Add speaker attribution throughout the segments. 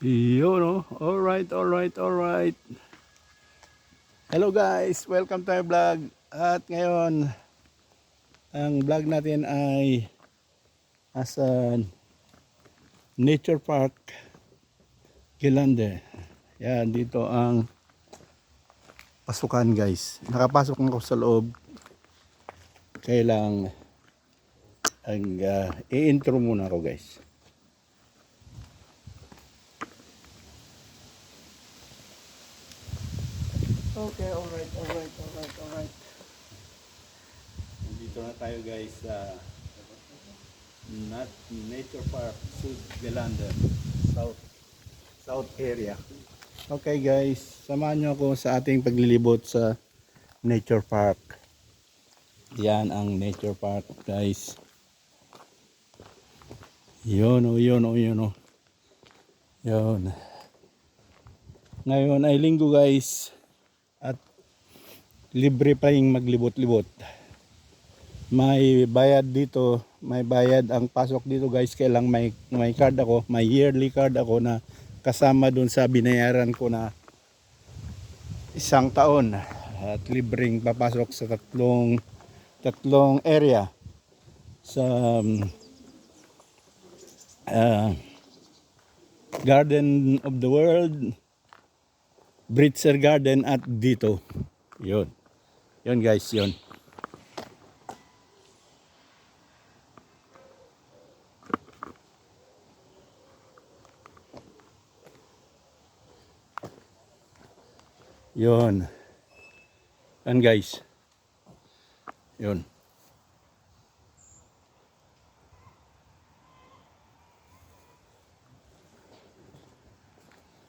Speaker 1: Yun, oh. Alright, alright, alright. Hello guys, welcome to our vlog. At ngayon, ang vlog natin ay nasa Nature Park, Gilande. Yan, dito ang pasukan guys. Nakapasok na ako sa loob. Kailang i-intro muna ako guys. Okay, alright. Dito na tayo guys sa Nature Park, South Galanda, South area. Okay guys, samahan nyo ako sa ating paglilibot sa Nature Park. Yan ang Nature Park guys. Yun. Yun. Ngayon ay linggo guys. At libre pa yung maglibot-libot. May bayad dito. May bayad ang pasok dito guys. Kailang may card ako. May yearly card ako na kasama dun sa binayaran ko na 1 taon. At libreng papasok sa tatlong area. Sa Garden of the World, Britzer Garden at dito. Yun guys, yun. Yun guys. Yun.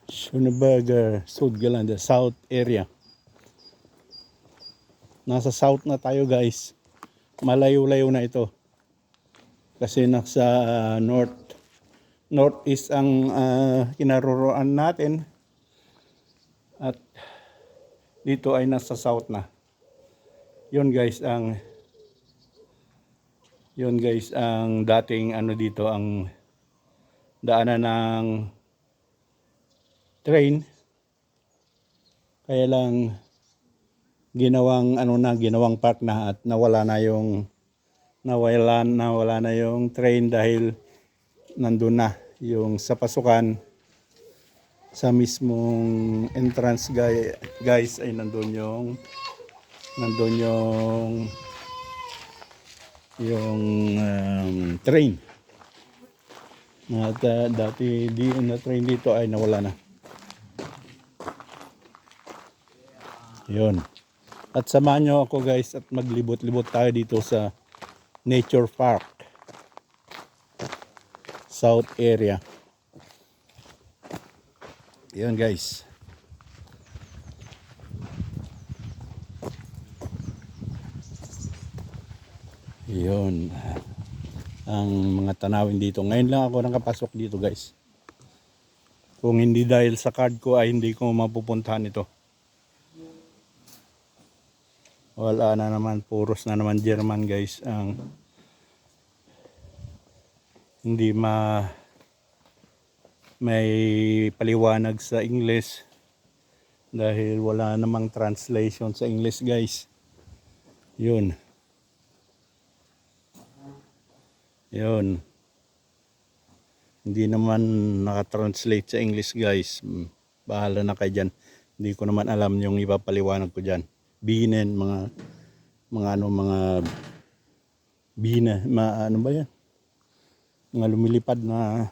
Speaker 1: Schöneberger, South Galanda, South area. Nasa South na tayo guys. Malayo-layo na ito. Kasi nasa Northeast ang kinaroroonan natin. At dito ay nasa South na. Yun guys ang dating dito ang daanan ng train. Kaya lang ginawang park na at nawala na yung train dahil nandun na yung sa pasukan sa mismong entrance guys ay nandun yung train. At dati na train dito ay nawala na. Yun. At samahan nyo ako guys at maglibot-libot tayo dito sa Nature Park, South area. Yun guys. Yun. Ang mga tanawin dito. Ngayon lang ako nakapasok dito guys. Kung hindi dahil sa card ko ay hindi ko mapupuntahan ito. Wala na naman, puros na naman German guys ang hindi may paliwanag sa English dahil wala namang translation sa English guys. Yun. Hindi naman nakatranslate sa English guys. Bahala na kayo dyan. Hindi ko naman alam yung ipapaliwanag ko dyan. Binen, mga bina, ano ba yan? Mga lumilipad na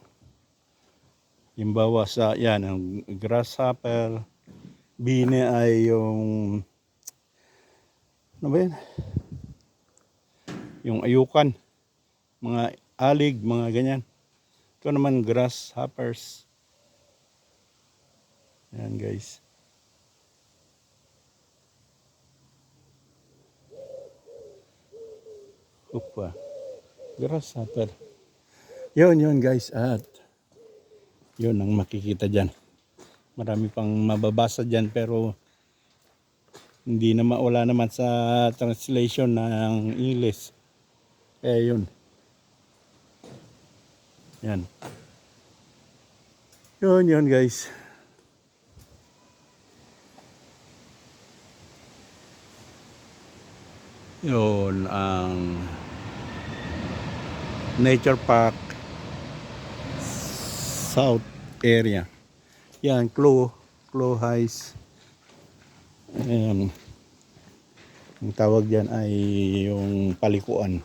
Speaker 1: halimbawa sa yan, ang grasshopper. Bine ay yung ano ba yan? Yung ayukan, mga alig, mga ganyan. Ito naman grasshoppers. Yan guys. Upa. Grasshopper. Yun guys. At yun ang makikita dyan. Marami pang mababasa dyan pero wala naman sa translation ng English. Kaya yun. Yan. Yun guys. Yun ang Nature Park South area. Yan, Clo Highs. Ayan. Ang tawag dyan ay yung palikuan.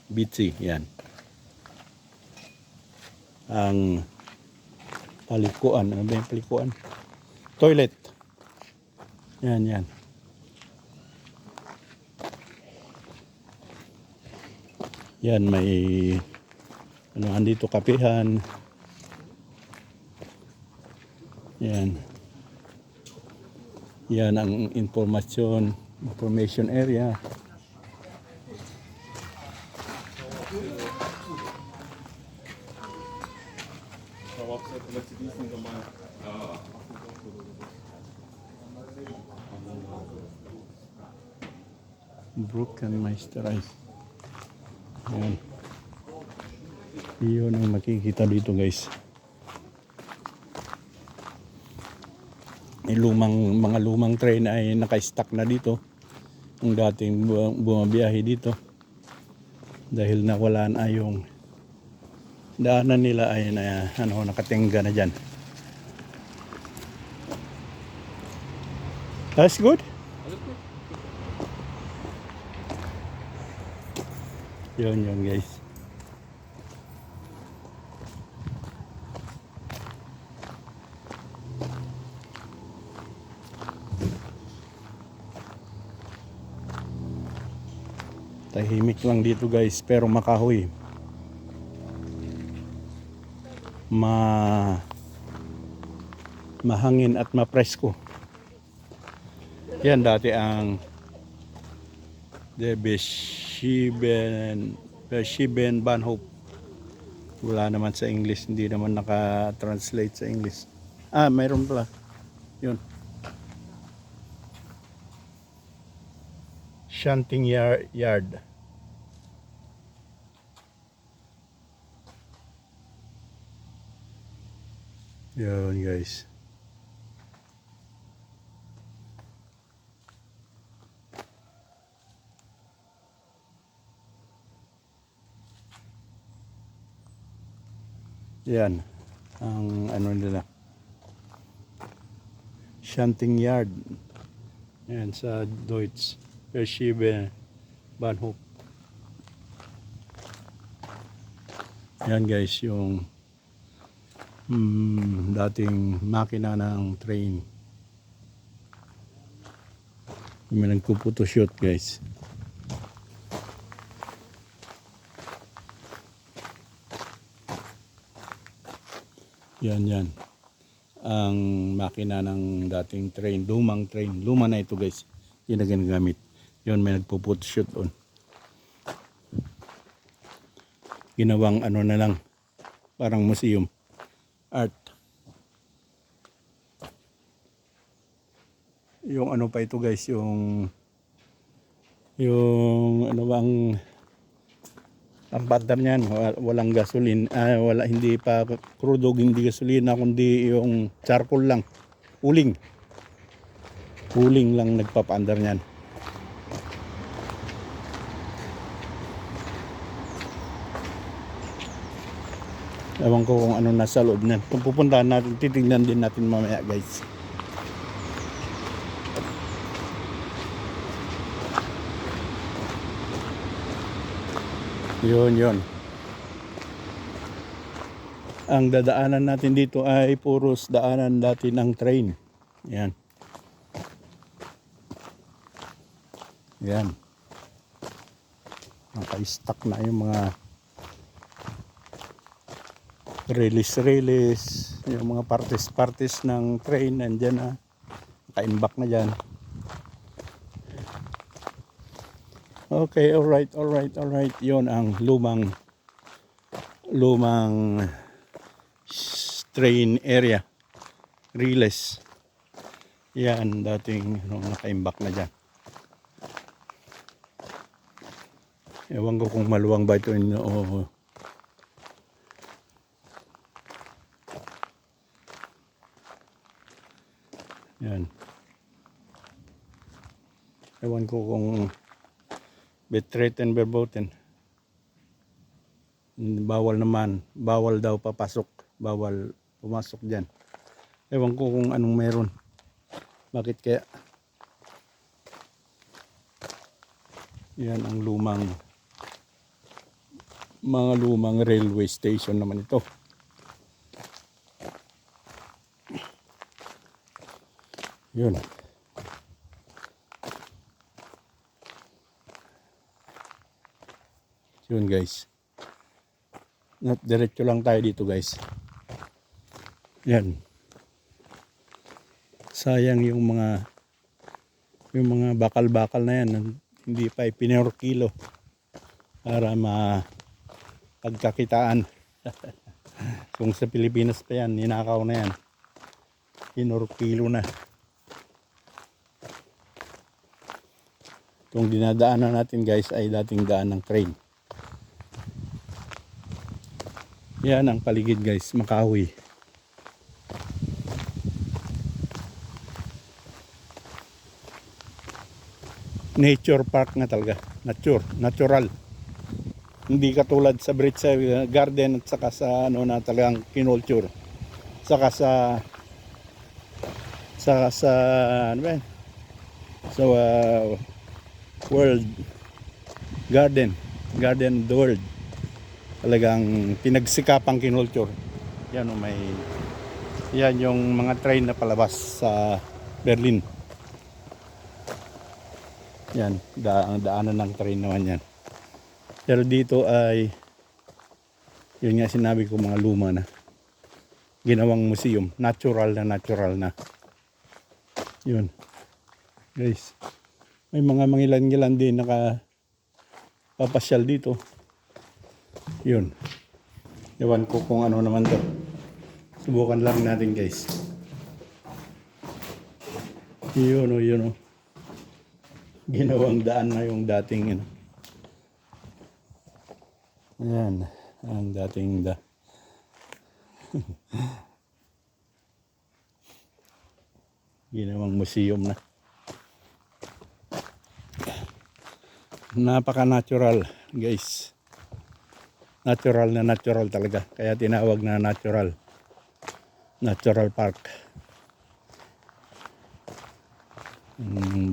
Speaker 1: Beachy, yan. Ang palikuan, ano ba yung palikuan? Toilet. Yan. Yan, may ano andito kapihan. Yan ang information area. Broken Meisterized. Yan. Iyon ang makikita dito guys. Mga lumang train ay naka-stack na dito. Ang dating bumabiyahe dito. Dahil nawala na yung daanan nila ay nakatingga na dyan. That's good. Yun guys. Tahimik lang dito guys, pero makahoy. Mahangin at mapresko. Yan dati ang Bershiben Bahnhof. Wala naman sa English, hindi naman naka-translate sa English. Mayroon pala. Yun. Shunting yard. Yun guys. Yan ang ano nila, shunting yard. Yan sa Deutsch, Bershiben Bahnhof. Yan guys yung dating makina ng train. May nagpo-photoshoot guys. Yan. Ang makina ng dating train, lumang train. Luma na ito guys. Yan na ginagamit. Yun, may nagpo-photoshoot on. Ginawang ano na lang, parang museum. Art. Yung ano pa ito guys, yung ano bang ang pattern niyan, walang gasolina, hindi pa crudo, hindi gasolina, kundi yung charcoal lang, uling lang nagpapaandar niyan. Ewan ko kung ano nasa loob niyan. Kung pupuntahan natin, titignan din natin mamaya guys. Yun. Ang dadaanan natin dito ay puros daanan dati ng train. Yan. Naka-stack na yung mga release, yung mga parties ng train nandyan na. Naka-imbak na dyan. Okay, alright. Yun ang lumang train area. Relays. Yan, dating naka-imbak na dyan. Ewan ko kung maluwang ba ito o Yan. Ewan ko kung bitrate and verboten. Bawal naman. Bawal daw papasok. Bawal pumasok dyan. Ewan ko kung anong meron. Bakit kaya? Yan ang mga lumang railway station naman ito. Yun. Yun guys. Diretso lang tayo dito guys. Yan. Sayang yung mga bakal-bakal na yan. Hindi pa ipinurkilo para pagkakitaan. Kung sa Pilipinas pa yan, ninakaw na yan. Pinurkilo na. Itong dinadaanan natin guys ay dating daan ng train. Yan ang paligid guys, makahoy. Nature park na talaga. Natural. Hindi katulad sa Britsay Garden at saka sa na talagang kinulture. Saka sa ano ba yan? World Garden of the World. Talagang pinagsikapang kinulture. Yan yan yung mga train na palabas sa Berlin. Yan, ang daanan ng train naman yan. Pero dito ay, yun nga sinabi ko, mga luma na. Ginawang museum, natural na. Yun. Guys, may mga mangilan-ngilan din nakapapasyal dito. Yun. Ewan ko kung ano naman to. Subukan lang natin guys. Yun o. Ginawang daan na yung dating Ayan, ang dating ginawang museum na. Napaka-natural, guys. Natural talaga. Kaya tinawag na natural park.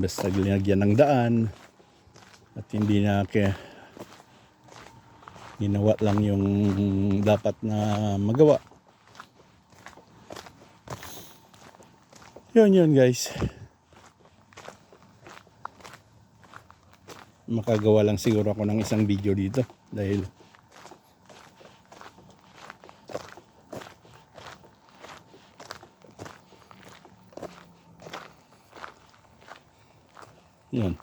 Speaker 1: Basta linagyan ng daan at hindi na ginawa lang yung dapat na magawa. Yun guys. Makagawa lang siguro ako ng isang video dito dahil yan.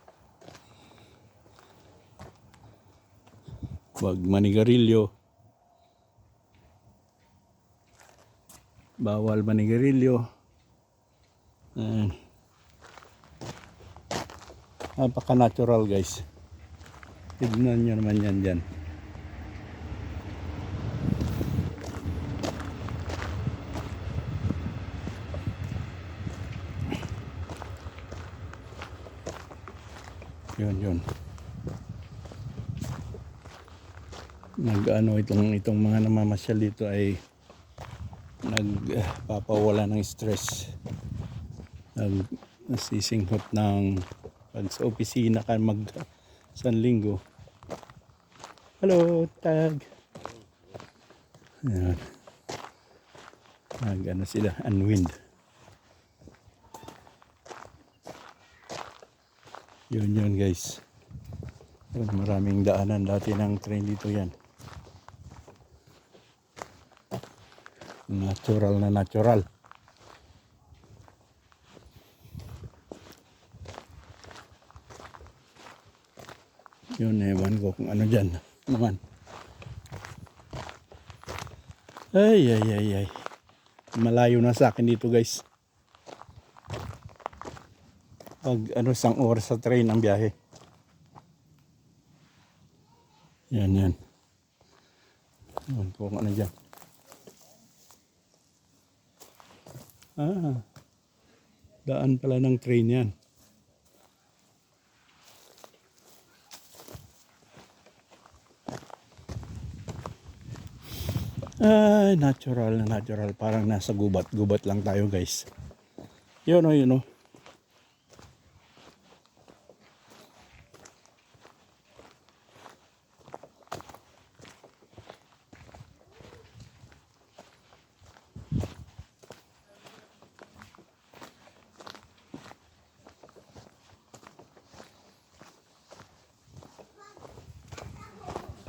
Speaker 1: Wag manigarilyo. Bawal manigarilyo. Napaka-natural guys. Tignan nyo naman yan dyan. Yun. Itong mga namamasyal dito ay nagpapawala ng stress. Nasisinghot ng pag sa opisina ka isang linggo. Hello, tag. Ayan. Sila, unwind. Yun guys. Maraming daanan dati ng train dito yan. Natural. Yun, ewan ko kung ano dyan naman. Ay. Malayo na sa akin dito guys. Pag isang oras sa train ang biyahe. Yan. Ewan ko kung ano dyan. Daan pala ng train yan. Ay, natural, natural. Parang nasa gubat-gubat lang tayo, guys. Yun o, yun o.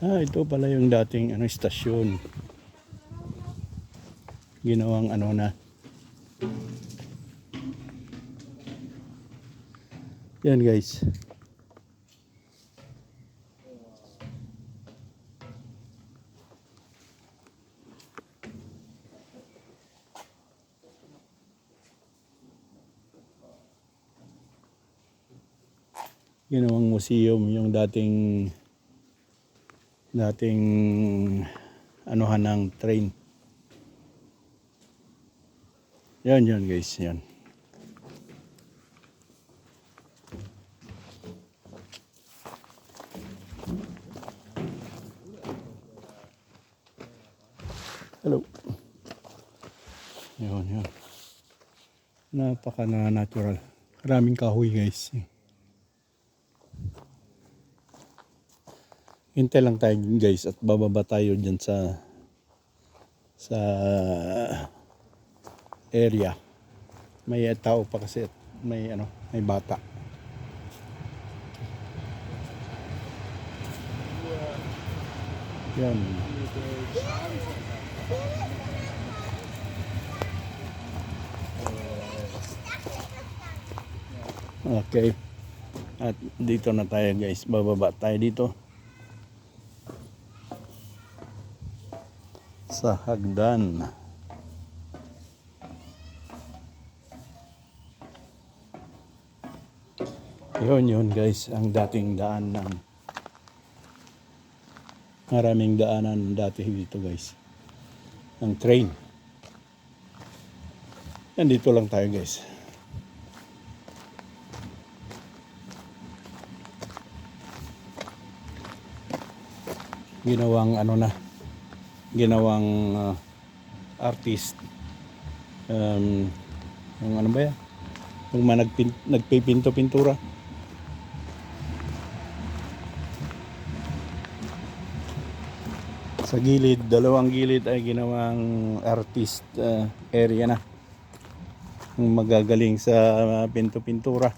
Speaker 1: Ito pala yung dating istasyon. Ginawang na. Yan, guys. Ginawang museum yung dating anuhan ng train. Yan guys, yan. Hello. Yan. Napaka na natural. Maraming kahoy, guys. Hintay lang tayo, guys, at bababa tayo dyan sa area. May tao pa kasi at may bata. Yan. Okay. At dito na tayo, guys. Bababa tayo dito. Sa hagdan. Yun guys, ang dating daan ng maraming daanan dati dito, guys, ng train. Nandito lang tayo, guys. Ginawang ginawang artist, yung ba yan, yung nagpipinto-pintura. Sa gilid, dalawang gilid ay ginawang artist area na. Yung magagaling sa pinto-pintura,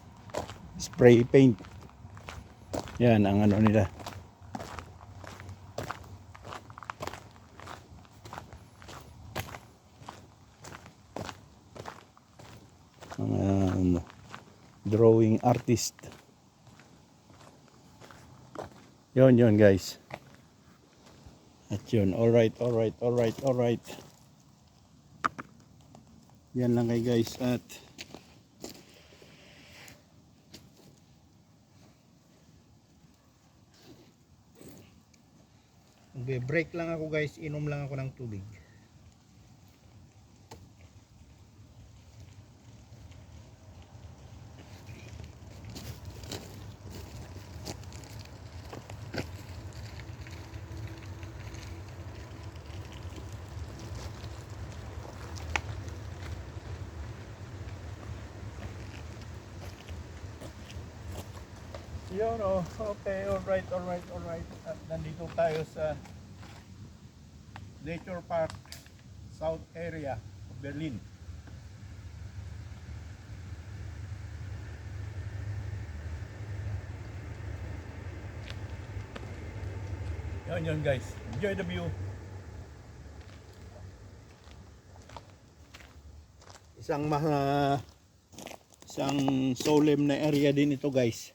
Speaker 1: spray paint. Yan ang nila. Drawing artist. Yun guys. At yun, alright. Yan lang guys. At break lang ako, guys. Inom lang ako ng tubig. Yun okay, alright. At nandito tayo sa Nature Park, South area of Berlin. Yun guys, enjoy the view. Isang solemn na area din ito, guys.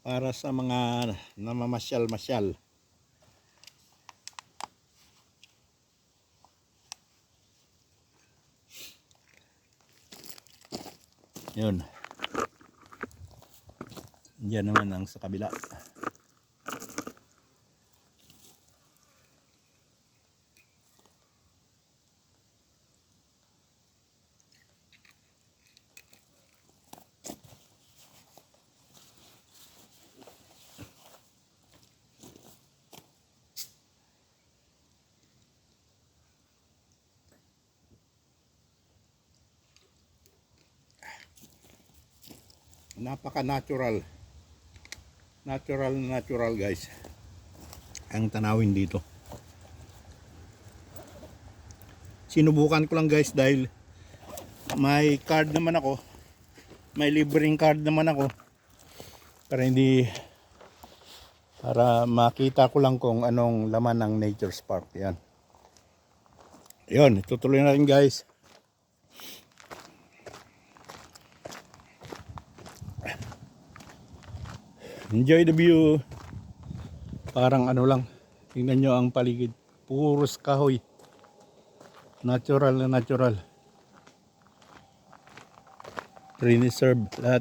Speaker 1: Para sa mga namamasyal-masyal. Yun. Diyan naman ang sa kabila. Napaka natural. Natural guys. Ang tanawin dito. Sinubukan ko lang guys dahil may card naman ako. May libreng card naman ako. Para makita ko lang kung anong laman ng Nature's Park. Yan. Yun, itutuloy na rin guys. Enjoy the view. Parang ano lang. Tingnan nyo ang paligid. Puros kahoy. Natural na natural. Preserve lahat.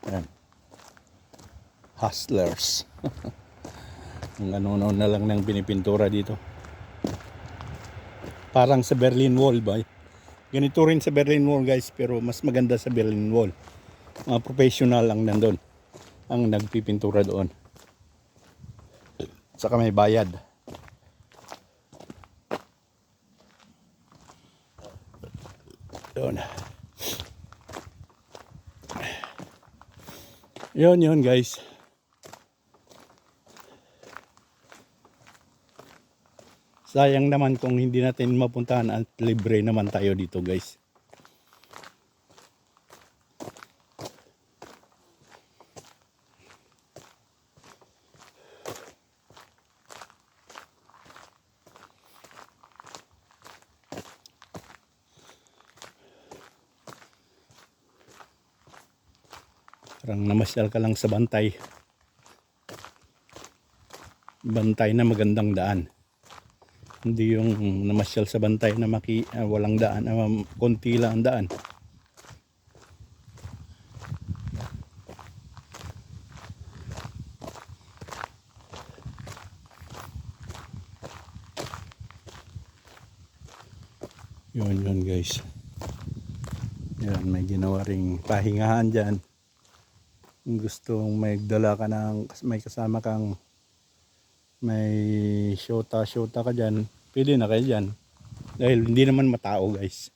Speaker 1: Yan. Hustlers. Ang ano na lang ng pinipintura dito. Parang sa Berlin Wall ba? Ganito rin sa Berlin Wall guys, pero mas maganda sa Berlin Wall. Mga professional lang nandun ang nagpipintura doon. Saka may bayad. Doon. Yun guys. Sayang naman kung hindi natin mapuntahan at libre naman tayo dito guys. Parang namasyal ka lang sa bantay. Bantay na magandang daan. Hindi yung namasyal sa bantay na walang daan, konti lang ang daan. Yun guys. Yan, may ginawa ring pahingahan dyan. Kung gustong may dala ka ng, may kasama kang may syota ka dyan, pwede na kayo dyan. Dahil hindi naman matao guys.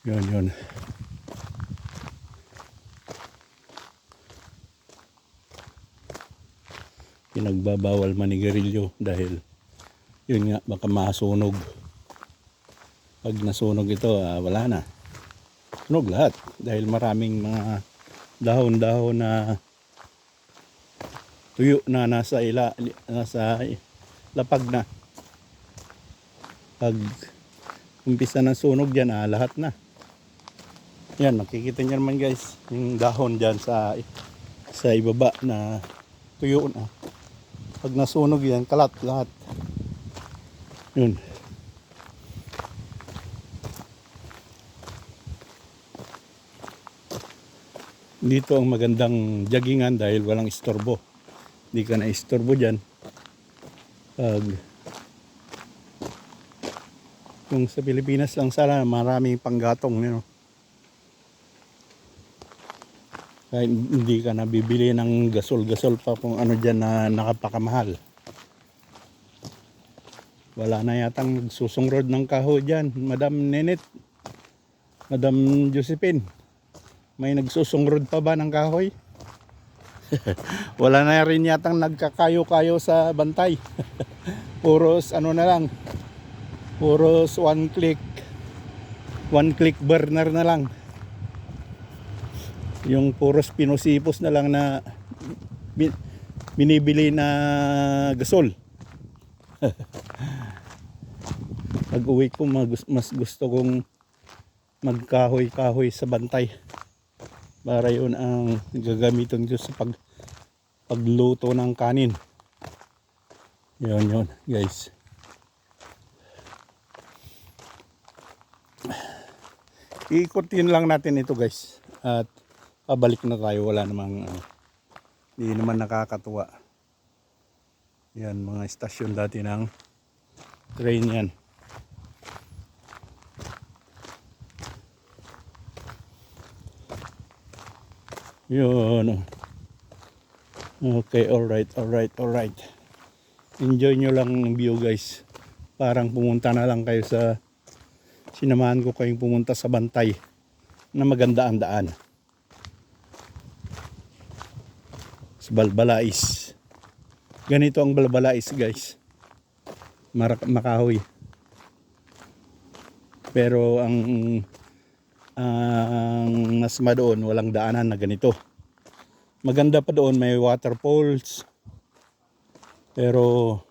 Speaker 1: Yun. Pinagbabawal manigarilyo dahil yun nga, baka masunog. Pag nasunog ito, wala na. Sunog lahat dahil maraming mga dahon-dahon na tuyo na nasa lapag na. Pag umpisa ng sunog dyan, lahat na. Yan, makikita nyo naman guys, yung dahon dyan sa ibaba na tuyo na. Pag nasunog yan, kalat lahat. Yun. Dito ang magandang joggingan dahil walang istorbo. Hindi ka na istorbo dyan. Kung sa Pilipinas lang sana, maraming panggatong. You know? Kahit hindi ka na bibili ng gasol-gasol pa kung ano dyan na nakapakamahal. Wala na yatang nagsusungrod ng kahoy dyan. Madam Nenet, Madam Josephine. May nagsusungrod pa ba ng kahoy? Wala na rin yatang nagkakayo-kayo sa bantay. Puros ano na lang. Puros one click burner na lang. Yung puros pinusipos na lang na binibili na gasol. Pag uwi ko mas gusto kong magkahoy-kahoy sa bantay. Para yun ang gagamitin ko sa pagluto ng kanin. Yun guys. Ikutin lang natin ito guys. At pabalik na tayo. Wala namang hindi naman nakakatuwa. Yan mga istasyon dati ng Train yan. Yun. Okay, alright. Enjoy nyo lang ang view guys. Parang pumunta na lang kayo sa, sinamahan ko kayong pumunta sa Bantay na maganda ang daan. Sa Balbalais. Ganito ang Balbalais guys. Makahoy. Pero ang nasma doon, walang daanan na ganito. Maganda pa doon, may waterfalls. Pero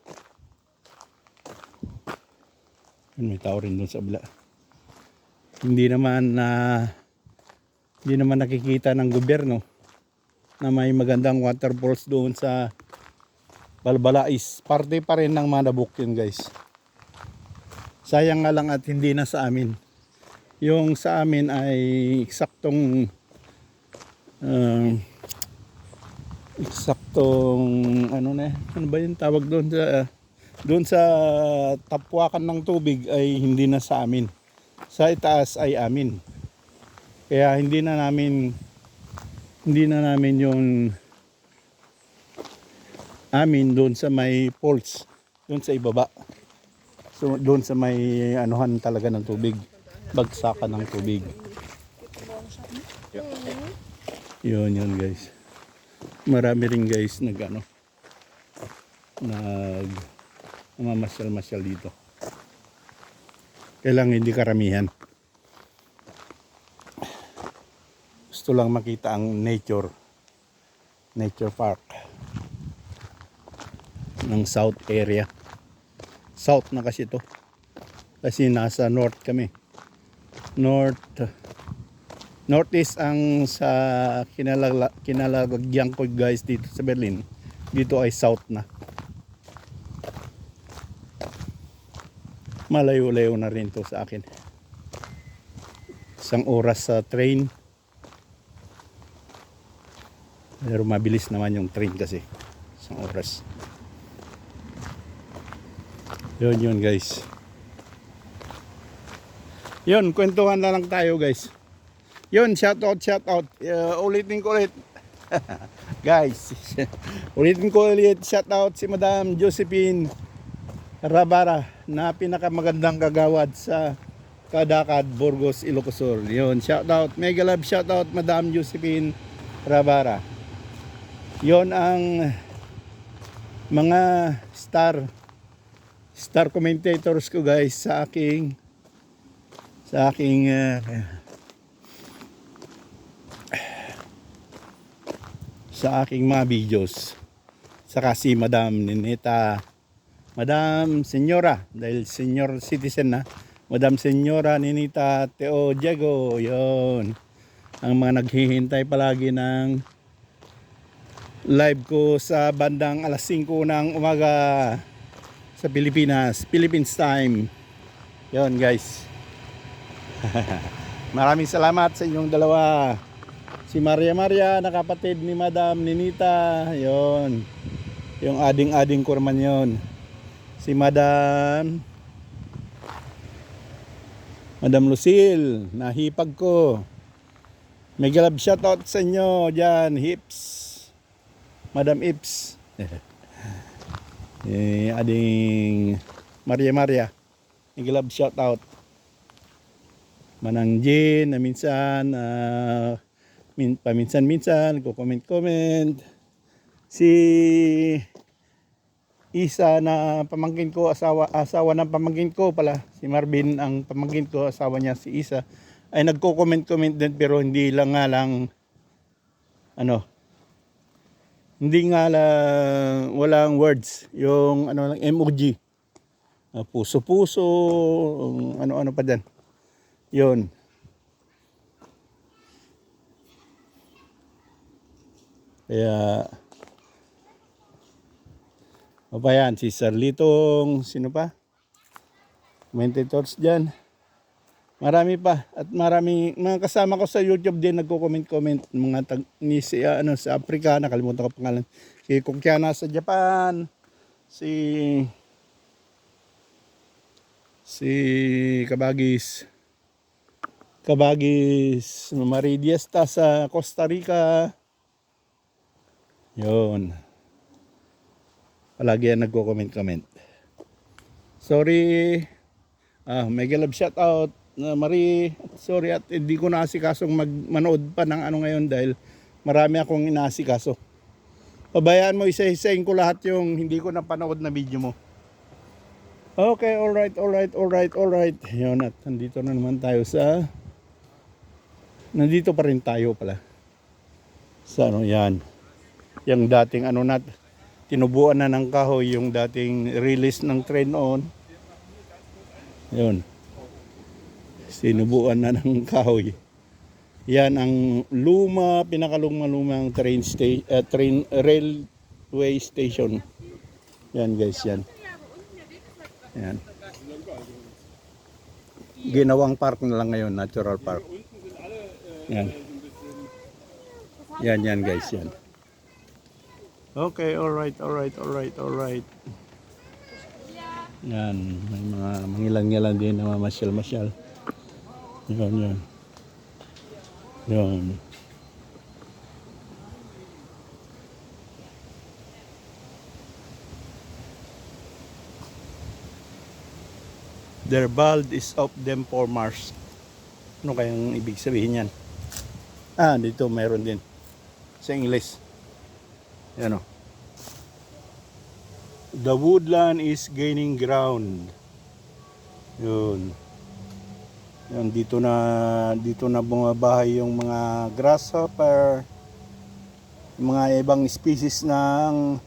Speaker 1: may tao rin doon sa kabila. Hindi naman nakikita ng gobyerno na may magandang waterfalls doon sa Balbalais. Parte pa rin ng Manabuk yun guys. Sayang nga lang at hindi na sa amin. Yung sa amin ay eksaktong ano ba yung tawag doon sa tapwakan ng tubig ay hindi na sa amin. Sa itaas ay amin. Kaya hindi na namin yung amin doon sa may falls, doon sa ibaba. So doon sa may anuhan talaga ng tubig, bagsakan ng tubig. Yun guys. Marami rin guys namamasyal dito. Kailangan hindi karamihan. Gusto lang makita ang nature park ng south area. South na kasi ito. Kasi nasa north kami. Northeast ang sa kinalagyan ko guys dito sa Berlin. Dito ay south na. Malayo-layo na rin to sa akin. Isang oras sa train. Pero mabilis naman yung train kasi. Isang oras. Yun guys. Yun, kwentuhan na lang tayo guys. Yun, shout out. Ulitin ko ulit. Guys, ulitin ko ulit, shout out si Madam Josephine Rabara na pinakamagandang kagawad sa Kadakad, Burgos, Ilocos Sur. Yun, shout out. Mega love shout out Madam Josephine Rabara. Yun ang mga star commentators ko guys sa aking mga videos. Saka si Madam Ninita, Madam Senyora, dahil senior citizen na, Madam Senyora Ninita Teo Diego. Yon ang mga naghihintay palagi ng live ko sa bandang alas 5 ng umaga sa Philippines time. Yon guys. Maraming salamat sa inyong dalawa. Si Maria na kapatid ni Madam Ninita. Yon. Yung ading-ading ko naman yon. Si Madam Lucille, nahipag ko. Mega love shoutout sa inyo dyan, Hips. Madam Ips. Ading Maria. Mega love shoutout. Manang Jin na minsan paminsan-minsan comment. Si Isa na pamangkin ko, asawa ng pamangkin ko pala, si Marvin ang pamangkin ko, asawa niya si Isa, ay nagko-comment din, pero hindi lang walang words, yung lang emoji, puso, ano pa din. Yun. Kaya pa yan, si Sarlitong, sino pa? Commentators dyan. Marami pa. At marami mga kasama ko sa YouTube din nagko-comment. Mga sa Africa, nakalimutan ko pangalan. Si Kukyana sa Japan. Si Si Kabagis. Kabagis Maridiesta sa Costa Rica. Yun. Palagi yan nagko-comment. Sorry. Mega love shout out. Marie, sorry at hindi ko naasikasong manood pa ng ano ngayon dahil marami akong inaasikaso. Pabayaan mo, isa-isain ko lahat yung hindi ko napanood na video mo. Okay, alright. Yun, at nandito na naman tayo nandito pa rin tayo pala. Sa ano yan. Yung dating ano tinubuan na ng kahoy yung dating release ng train on. Yun. Sinubuan na ng kahoy. Yan ang pinakalumang railway station. Yan guys, yan. Yan. Ginawang park na lang ngayon, natural park. Yan. Yan guys, yan. Okay, alright. Yan, may mga mangilang-ngilang din na mamasyal-masyal. Yun. Their bald is of them for Mars. Ano kayang ibig sabihin yan? Dito mayroon din. Sa English. Yan o. The woodland is gaining ground. Yun. Yan, dito na bumabahay yung mga grasshopper, yung mga ibang species ng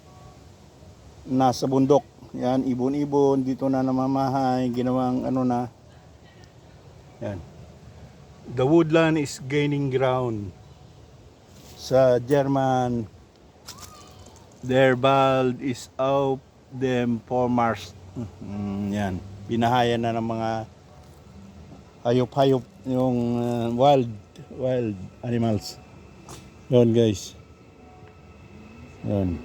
Speaker 1: nasa bundok. Yan, ibon-ibon dito na namamahay, ginawang ano na. Yan. The woodland is gaining ground. Sa German, their bald is of them for Mars. Yan, binahayan na ng mga hayop-hayop yung wild animals. Yun guys. Yan.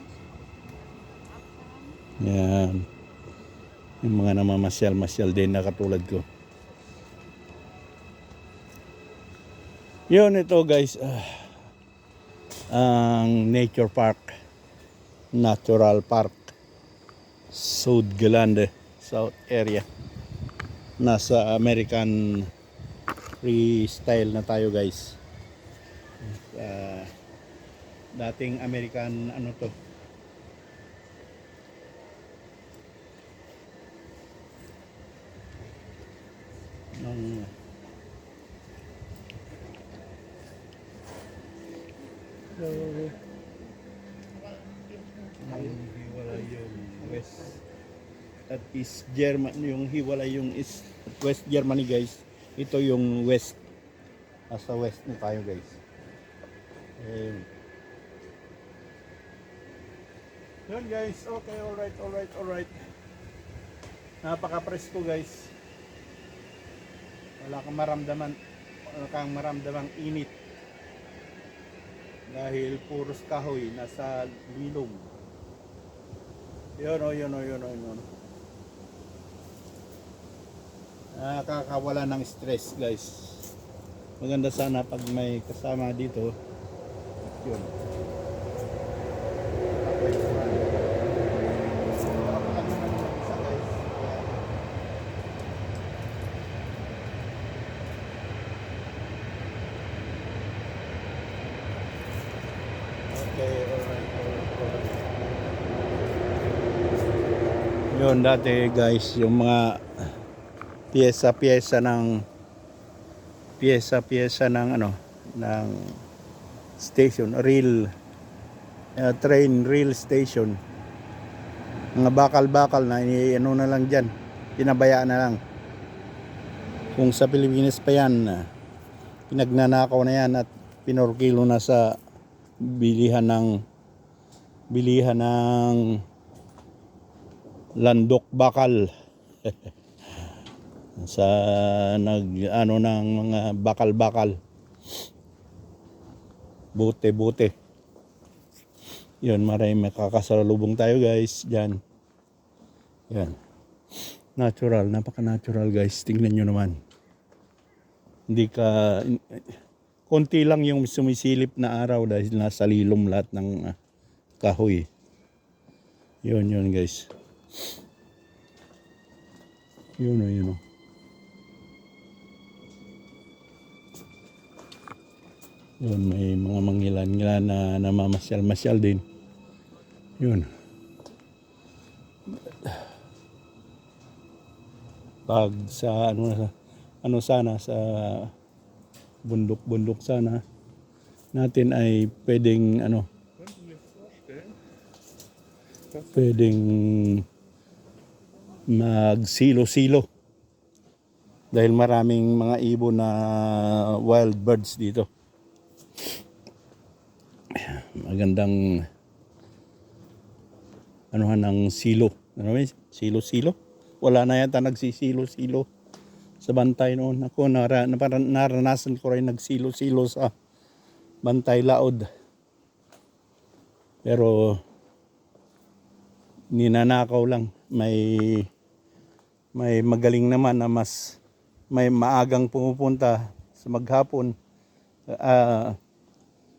Speaker 1: Yung mga namamasyal-masyal din na katulad ko. Yun ito guys. Ang nature park. Natural park. South area. Nasa American freestyle na tayo guys. Dating American ano to. Hiwalay yung West at East Germany, yung hiwalay yung East West Germany guys. Ito yung West. Nasa West na tayo guys. Yun guys, okay, alright. Napaka-presko guys. Wala kang maramdamang init. Dahil puros kahoy nasa bilog. Yun. Nakakawala ng stress guys. Maganda sana pag may kasama dito. Yun. Yun dati guys, yung mga piyesa-piyesa ng ano, ng station, train rail station. Mga bakal-bakal na ano na lang diyan, pinabayaan na lang. Kung sa Pilipinas pa yan, pinagnanakaw na yan at pinorkilo na sa bilihan ng landok bakal. Sa ng mga bakal-bakal, bote. Yun, maraming makakasalubong tayo guys dyan. Yan. Natural, napaka-natural guys. Tingnan nyo naman. Hindi ka, konti lang yung sumisilip na araw dahil nasa lilom lahat ng kahoy. Yun guys. Yun o. Yun, may mga manghilan-ngilan na namamasyal-masyal din. Yun. Pag sa ano sana sa bundok-bundok sana natin ay pwedeng magsilo-silo dahil maraming mga ibon na wild birds dito. Magandang anuhan ng silo. Ano ba? Silo-silo? Wala na yata nagsisilo-silo sa Bantay noon. Ako naranasan ko rin nagsilo-silo sa Bantay Laod. Pero ninanakaw lang. May magaling naman na mas may maagang pumupunta sa maghapon.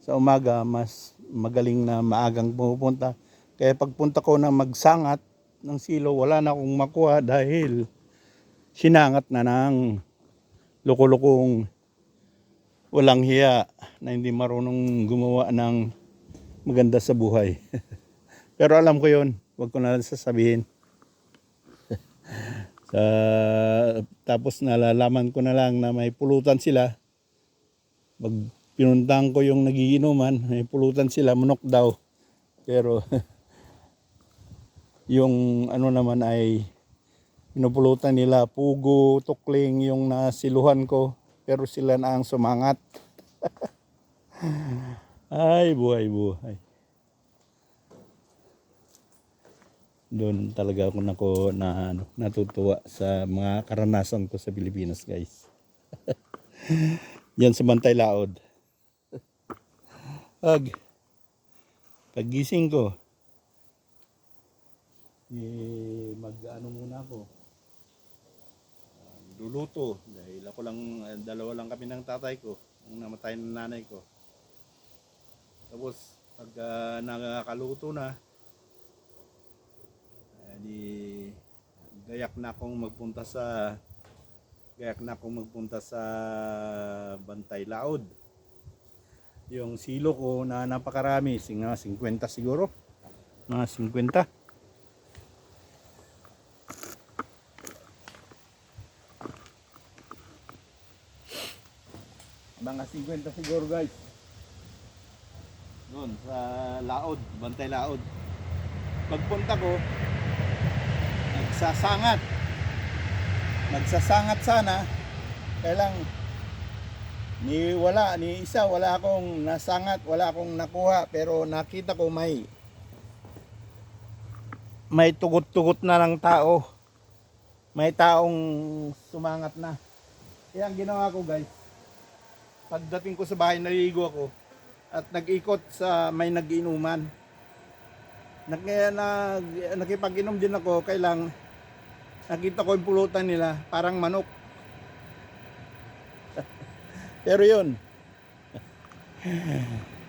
Speaker 1: Sa umaga mas magaling na maagang pumupunta. Kaya pagpunta ko na magsangat ng silo, wala na akong makuha dahil sinangat na ng loko-lokong walang hiya na hindi marunong gumawa ng maganda sa buhay. Pero alam ko yon, wag ko na lang sasabihin. Tapos nalalaman ko na lang na may pulutan sila. Pinuntahan ko yung nagiinuman, may pulutan sila, manok daw. Pero yung ano naman ay pinupulutan nila pugo, tukling yung nasiluhan ko, pero sila na ang sumangat. Ay, buhay. Doon talaga ako natutuwa sa mga karanasan ko sa Pilipinas, guys. Yan sa Bantay Laod. Paggising ko, muna ako. Luluto dahil ako lang, dalawa lang kami ng tatay ko, nung namatay ng nanay ko. Tapos pag nakakaluto na, gayak na akong magpunta sa Bantay Laod. Yung silo ko na napakarami, 50 siguro. Mga 50. Mga 50 siguro, guys. Doon sa Laod, Bantay Laod. Pagpunta ko, nagsasangat sana. Kaya lang wala akong nasangat, wala akong nakuha, pero nakita ko may tugot-tugot na ng tao. May taong sumangat na. Kaya ang ginawa ko, guys, pagdating ko sa bahay, naliligo ako at nag-ikot sa may nag-inuman. Nakipag-inom din ako, kailang nakita ko yung pulutan nila, parang manok. Pero yun,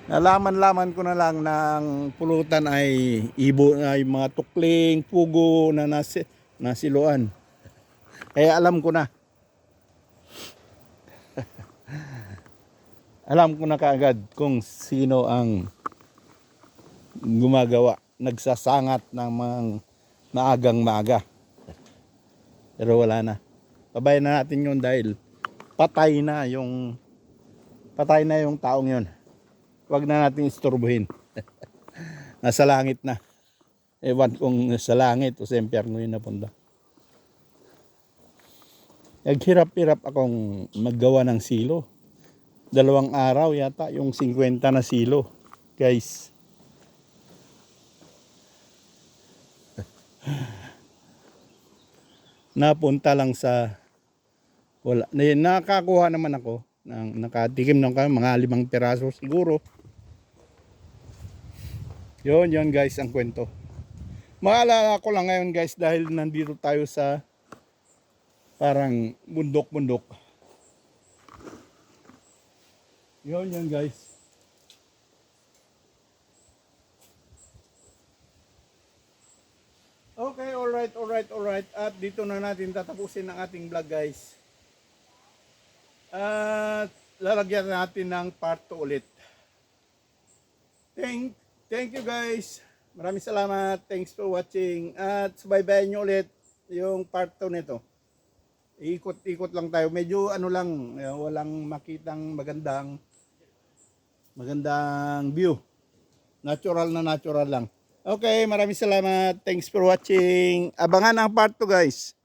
Speaker 1: nalaman ko na lang ng pulutan ay mga tukling, pugo na nasiluan. Kaya alam ko na. Alam ko na kaagad kung sino ang nagsasangat ng mga maagang-maaga. Pero wala na. Pabayan na natin yun dahil patay na yung taong yun. Huwag na natin istorbohin. Nasa langit na. Ewan kung sa langit o sa impyerno yun napunta. Naghirap-hirap akong maggawa ng silo. 2 araw yata yung 50 na silo, guys. Napunta lang sa wala. Nakakuha naman ako nakatikim ng mga 5 piraso siguro. Yun guys ang kwento. Maalala ko lang ngayon, guys, dahil nandito tayo sa Parang bundok-bundok. Yun guys. Okay, alright. At dito na natin tatapusin ang ating vlog guys. At lalagyan natin ng part 2 ulit. Thank you guys. Maraming salamat. Thanks for watching. At subaybayan nyo ulit yung part 2 nito. Ikot-ikot lang tayo. Medyo ano lang, walang makitang magandang view. Natural lang. Okay, maraming salamat. Thanks for watching. Abangan ang part 2 guys.